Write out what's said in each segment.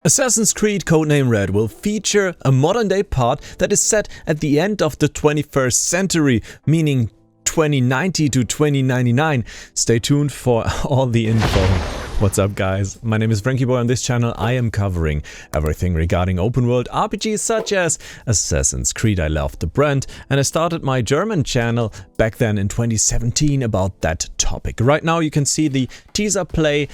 Assassin's Creed Codename Red will feature a modern-day part that is set at the end of the 21st century, meaning 2090 to 2099. Stay tuned for all the info. What's up, guys? My name is Franky Boy. On this channel I am covering everything regarding open world RPGs such as Assassin's Creed. I love the brand and I started my German channel back then in 2017 about that topic. Right now you can see the teaser play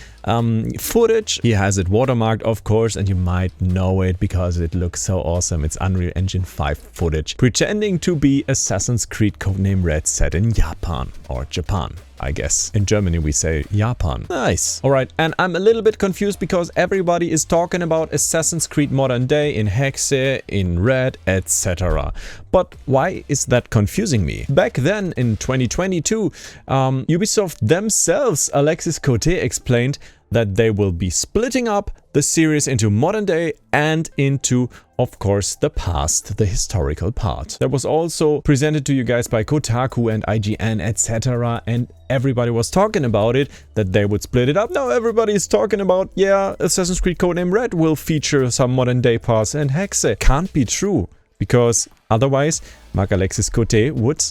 footage. He has it watermarked, of course, and you might know it because it looks so awesome. It's Unreal Engine 5 footage pretending to be Assassin's Creed Codename Red set in Japan or Japan. I guess. In Germany we say Japan. Nice. Alright, and I'm a little bit confused because everybody is talking about Assassin's Creed Modern Day in Hexe, in Red, etc. But why is that confusing me? Back then in 2022, Ubisoft themselves, Alexis Cote, explained that they will be splitting up the series into modern day and into, of course, the past, the historical part. That was also presented to you guys by Kotaku and IGN, etc. And everybody was talking about it, that they would split it up. Now everybody is talking about, yeah, Assassin's Creed Codename Red will feature some modern day parts and Hexe. Can't be true. Because otherwise, Mark Alexis Cote would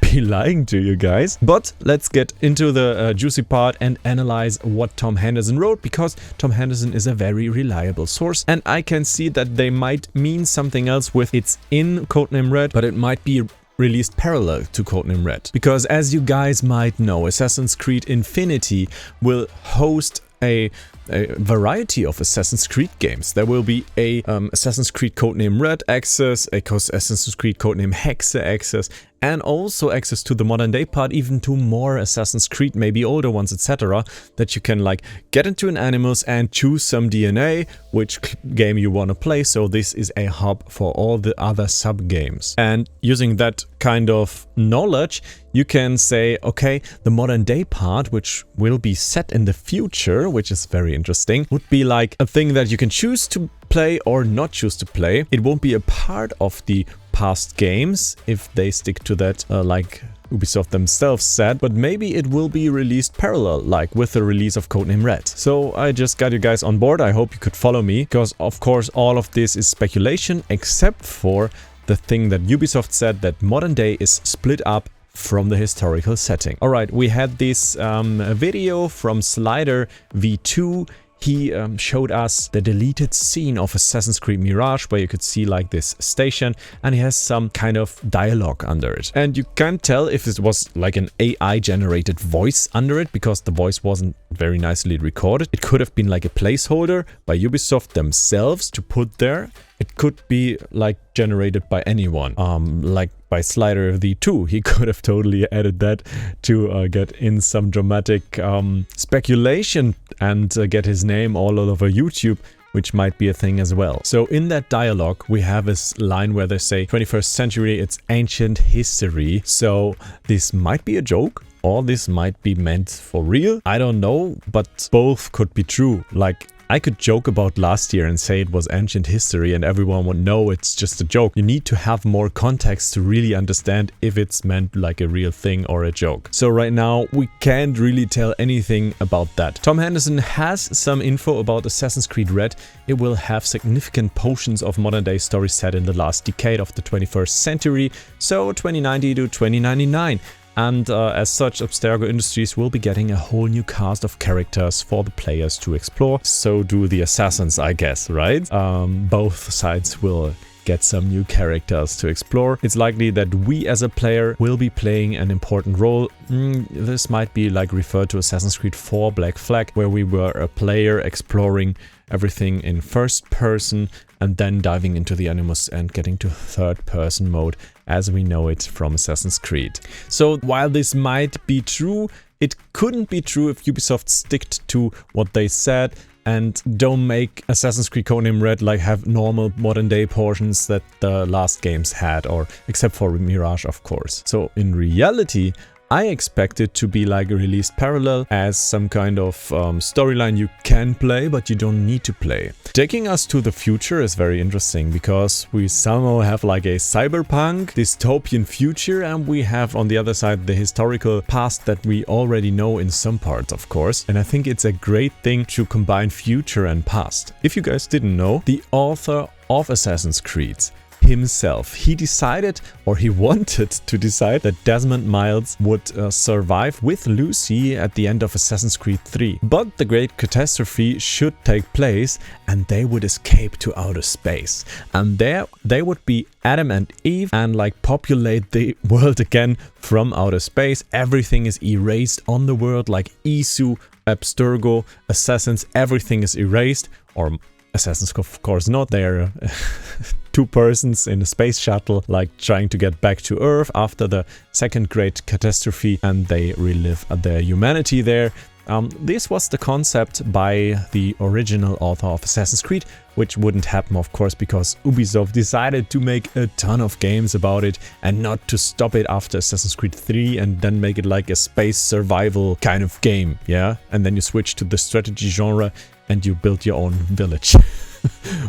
be lying to you guys. But let's get into the juicy part and analyze what Tom Henderson wrote, because Tom Henderson is a very reliable source. And I can see that they might mean something else with it's in Codename Red, but it might be released parallel to Codename Red. Because as you guys might know, Assassin's Creed Infinity will host a variety of Assassin's Creed games. There will be a Assassin's Creed Codename Red access, a Assassin's Creed Codename Hexe access, and also access to the modern day part, even to more Assassin's Creed, maybe older ones, etc. That you can get into an Animus and choose some DNA, which game you want to play. So this is a hub for all the other sub games. And using that kind of knowledge, you can say, okay, the modern day part, which will be set in the future, which is very interesting, would be like a thing that you can choose to play or not choose to play. It won't be a part of the past games if they stick to that, like Ubisoft themselves said, but maybe it will be released parallel, like with the release of Codename Red. So I just got you guys on board. I hope you could follow me, because of course all of this is speculation, except for the thing that Ubisoft said, that modern day is split up from the historical setting. Alright, we had this video from Slider V2. He showed us the deleted scene of Assassin's Creed Mirage, where you could see this station, and he has some kind of dialogue under it. And you can't tell if it was like an AI generated voice under it, because the voice wasn't very nicely recorded. It could have been like a placeholder by Ubisoft themselves to put there. It could be generated by anyone, like by Slider V2. He could have totally added that to get in some dramatic speculation and get his name all over YouTube, which might be a thing as well. So in that dialogue, we have this line where they say 21st century, it's ancient history. So this might be a joke, or this might be meant for real. I don't know, but both could be true. I could joke about last year and say it was ancient history and everyone would know it's just a joke. You need to have more context to really understand if it's meant like a real thing or a joke. So right now we can't really tell anything about that. Tom Henderson has some info about Assassin's Creed Red. It will have significant portions of modern day story set in the last decade of the 21st century, so 2090 to 2099. And as such, Abstergo Industries will be getting a whole new cast of characters for the players to explore. So do the assassins, I guess, right? Both sides will get some new characters to explore. It's likely that we as a player will be playing an important role. This might be referred to Assassin's Creed 4 Black Flag, where we were a player exploring everything in first person and then diving into the Animus and getting to third person mode as we know it from Assassin's Creed. So while this might be true, it couldn't be true if Ubisoft sticked to what they said and don't make Assassin's Creed Codename Red have normal modern day portions that the last games had, or except for Mirage, of course. So in reality, I expect it to be like released parallel as some kind of storyline you can play, but you don't need to play. Taking us to the future is very interesting because we somehow have like a cyberpunk dystopian future, and we have on the other side the historical past that we already know in some parts, of course. And I think it's a great thing to combine future and past. If you guys didn't know, the author of Assassin's Creed himself, he decided, or he wanted to decide, that Desmond Miles would survive with Lucy at the end of Assassin's Creed 3. But the great catastrophe should take place and they would escape to outer space. And there they would be Adam and Eve and like populate the world again from outer space. Everything is erased on the world, like Isu, Abstergo, Assassins, everything is erased. Or Assassins, of course not, they're two persons in a space shuttle, like trying to get back to Earth after the second great catastrophe, and they relive their humanity there. This was the concept by the original author of Assassin's Creed, which wouldn't happen, of course, because Ubisoft decided to make a ton of games about it and not to stop it after Assassin's Creed 3 and then make it like a space survival kind of game, yeah? And then you switch to the strategy genre and you build your own village.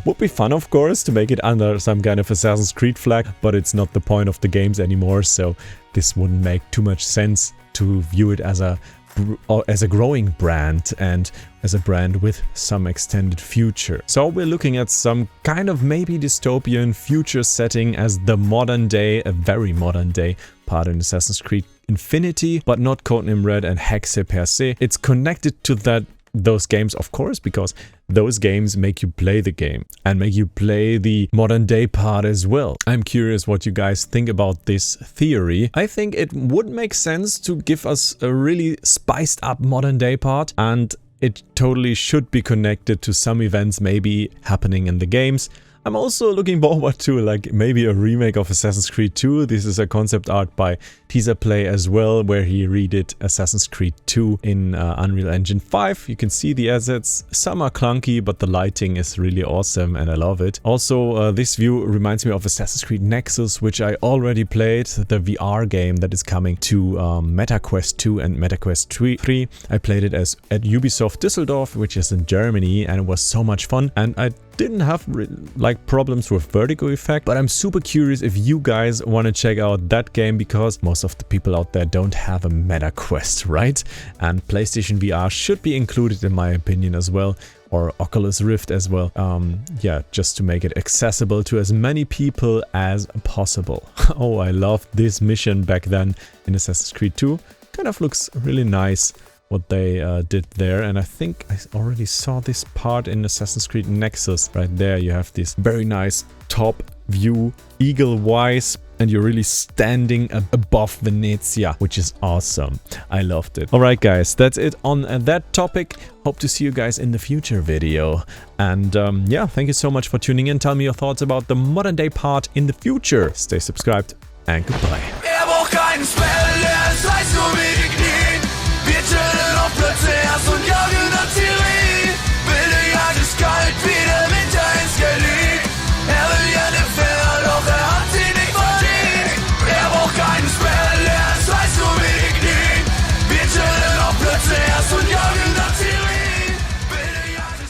Would be fun, of course, to make it under some kind of Assassin's Creed flag, but it's not the point of the games anymore, so this wouldn't make too much sense to view it as a growing brand and as a brand with some extended future. So we're looking at some kind of maybe dystopian future setting as the modern day, a very modern day part in Assassin's Creed Infinity, but not Codename Red and Hexe per se. It's connected to those games, of course, because those games make you play the game and make you play the modern day part as well. I'm curious what you guys think about this theory. I think it would make sense to give us a really spiced up modern day part, and it totally should be connected to some events maybe happening in the games. I'm also looking forward to like maybe a remake of Assassin's Creed 2. This is a concept art by Teaser Play as well, where he redid Assassin's Creed 2 in Unreal Engine 5. You can see the assets. Some are clunky, but the lighting is really awesome and I love it. Also, this view reminds me of Assassin's Creed Nexus, which I already played, the VR game that is coming to MetaQuest 2 and MetaQuest 3. I played it at Ubisoft Düsseldorf, which is in Germany, and it was so much fun. And I didn't have like problems with vertigo effect, but I'm super curious if you guys want to check out that game, because most of the people out there don't have a MetaQuest, right? And PlayStation VR should be included in my opinion as well, or Oculus Rift as well. Yeah, just to make it accessible to as many people as possible. Oh, I loved this mission back then in Assassin's Creed 2. Kind of looks really nice what they did there, and I think I already saw this part in Assassin's Creed Nexus. Right there you have this very nice top view, eagle-wise, and you're really standing above Venezia, which is awesome. I loved it. Alright guys, that's it on that topic. Hope to see you guys in the future video. And yeah, thank you so much for tuning in. Tell me your thoughts about the modern day part in the future. Stay subscribed and goodbye.